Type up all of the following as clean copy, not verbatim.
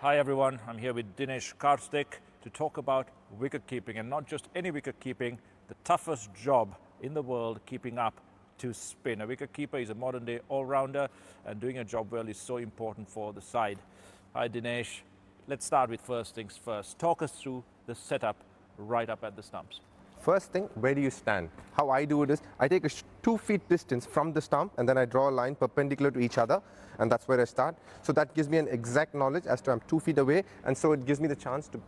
Hi everyone, I'm here with Dinesh Karstik to talk about wicket keeping, and not just any wicket keeping, the toughest job in the world, keeping up to spin. A wicket keeper is a modern day all-rounder, and doing a job well is so important for the side. Hi Dinesh, let's start with first things first. Talk us through the setup right up at the stumps. First thing, where do you stand? How I do it is, I take a 2 feet distance from the stump and then I draw a line perpendicular to each other, and that's where I start. So that gives me an exact knowledge as to I'm 2 feet away, and so it gives me the chance to,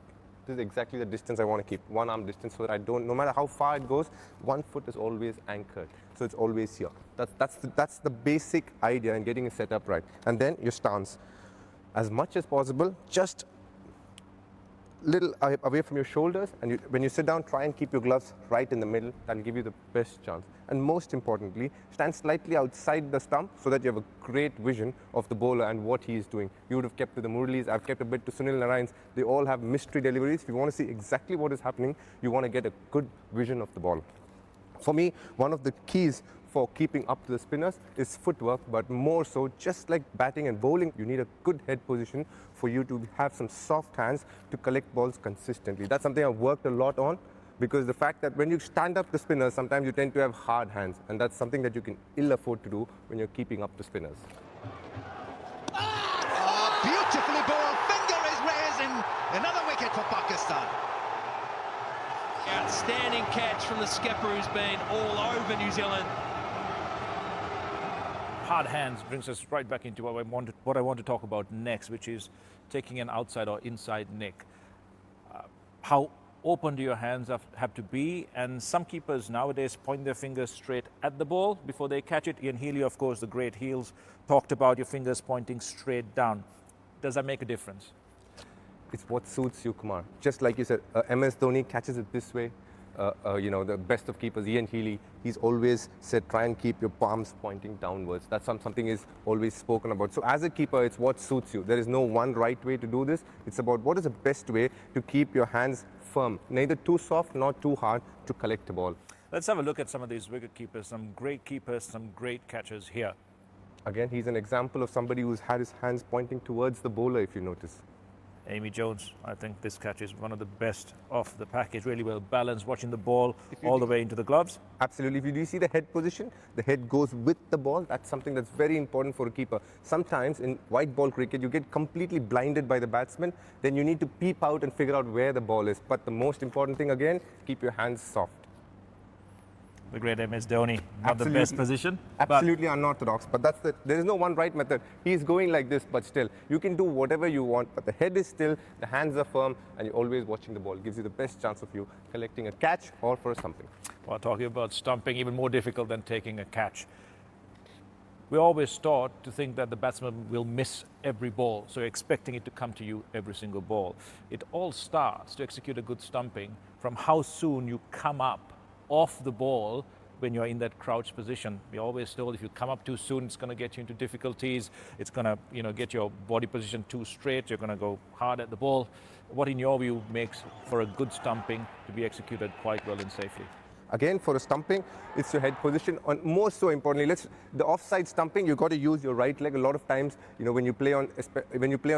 this is exactly the distance I want to keep, one arm distance, so that I don't, no matter how far it goes, one foot is always anchored. So it's always here. That's the basic idea in getting it set up right. And then your stance. As much as possible, just little away from your shoulders, and when you sit down, try and keep your gloves right in the middle. That'll give you the best chance. And most importantly, stand slightly outside the stump so that you have a great vision of the bowler and what he is doing. You would have kept to the Murali's, I've kept a bit to Sunil Narayan's. They all have mystery deliveries. If you want to see exactly what is happening, you want to get a good vision of the ball. For me, one of the keys for keeping up to the spinners is footwork, but more so, just like batting and bowling, you need a good head position for you to have some soft hands to collect balls consistently. That's something I've worked a lot on, because the fact that when you stand up to spinners, sometimes you tend to have hard hands, and that's something that you can ill afford to do when you're keeping up to spinners. Oh, beautifully bowled, finger is raising, another wicket for Pakistan. Outstanding catch from the skipper, who's been all over New Zealand. Hard hands brings us right back into what I want to talk about next, which is taking an outside or inside nick. How open do your hands have to be? And some keepers nowadays point their fingers straight at the ball before they catch it. Ian Healy, of course, the great heels, talked about your fingers pointing straight down. Does that make a difference? It's what suits you, Kumar. Just like you said, MS Dhoni catches it this way. The best of keepers, Ian Healy, he's always said, try and keep your palms pointing downwards. That's something is always spoken about. So as a keeper, it's what suits you. There is no one right way to do this. It's about what is the best way to keep your hands firm, neither too soft nor too hard to collect a ball. Let's have a look at some of these wicket keepers, some great keepers, some great catchers here. Again, he's an example of somebody who's had his hands pointing towards the bowler, if you notice. Amy Jones, I think this catch is one of the best of the package, really well balanced, watching the ball all the way into the gloves. Absolutely. If you do see the head position, the head goes with the ball. That's something that's very important for a keeper. Sometimes in white ball cricket, you get completely blinded by the batsman. Then you need to peep out and figure out where the ball is. But the most important thing, again, keep your hands soft. The great MS Dhoni, not the best position. Absolutely unorthodox, but there is no one right method. He's going like this, but still, you can do whatever you want, but the head is still, the hands are firm, and you're always watching the ball. It gives you the best chance of you collecting a catch or for something. Well, talking about stumping, even more difficult than taking a catch. We're always taught to think that the batsman will miss every ball, so you're expecting it to come to you every single ball. It all starts to execute a good stumping from how soon you come up off the ball when you're in that crouched position. We're always told if you come up too soon, it's going to get you into difficulties. It's going to, get your body position too straight. You're going to go hard at the ball. What, in your view, makes for a good stumping to be executed quite well and safely? Again, for a stumping, it's your head position. And more so importantly, the offside stumping, you've got to use your right leg. A lot of times, when you play on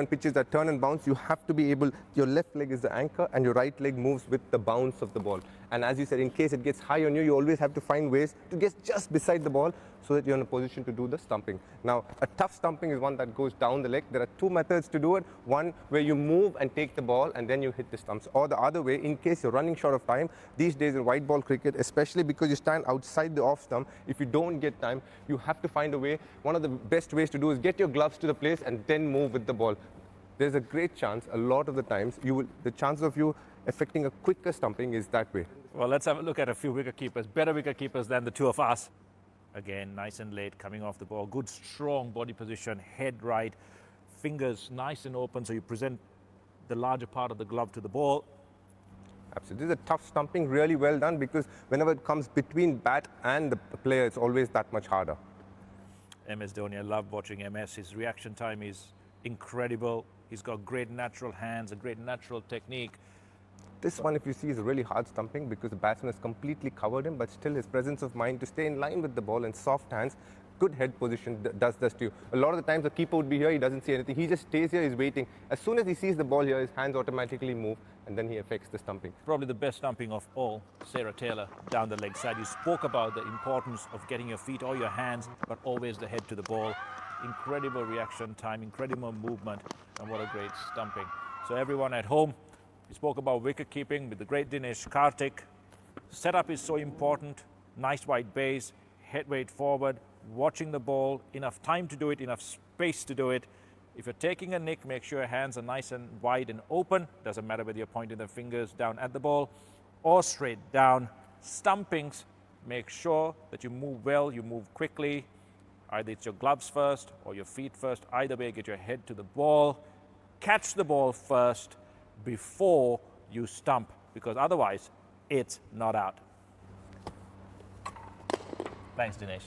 pitches that turn and bounce, you have to be able, your left leg is the anchor and your right leg moves with the bounce of the ball. And as you said, in case it gets high on you, you always have to find ways to get just beside the ball so that you're in a position to do the stumping. Now, a tough stumping is one that goes down the leg. There are two methods to do it. One where you move and take the ball and then you hit the stumps. Or the other way, in case you're running short of time, these days in white ball cricket, especially because you stand outside the off stump, if you don't get time, you have to find a way. One of the best ways to do is get your gloves to the place and then move with the ball. There's a great chance, a lot of the times, the chances of you affecting a quicker stumping is that way. Well, let's have a look at a few wicket keepers, better wicket keepers than the two of us. Again, nice and late, coming off the ball. Good, strong body position, head right, fingers nice and open, so you present the larger part of the glove to the ball. Absolutely. This is a tough stumping, really well done, because whenever it comes between bat and the player, it's always that much harder. MS Dhoni, I love watching MS. His reaction time is incredible. He's got great natural hands, a great natural technique. This one, if you see, is a really hard stumping because the batsman has completely covered him, but still his presence of mind to stay in line with the ball and soft hands good head position does this to you. A lot of the times the keeper would be here, he doesn't see anything. He just stays here, he's waiting. As soon as he sees the ball here, his hands automatically move and then he affects the stumping. Probably the best stumping of all, Sarah Taylor, down the leg side. You spoke about the importance of getting your feet or your hands, but always the head to the ball. Incredible reaction time, incredible movement, and what a great stumping. So everyone at home, we spoke about wicket keeping with the great Dinesh Karthik. Setup is so important. Nice wide base, head weight forward, watching the ball, enough time to do it, enough space to do it. If you're taking a nick, make sure your hands are nice and wide and open. Doesn't matter whether you're pointing the fingers down at the ball or straight down. Stumpings, make sure that you move well, you move quickly. Either it's your gloves first or your feet first. Either way, get your head to the ball. Catch the ball first before you stump, because otherwise it's not out. Thanks, Dinesh.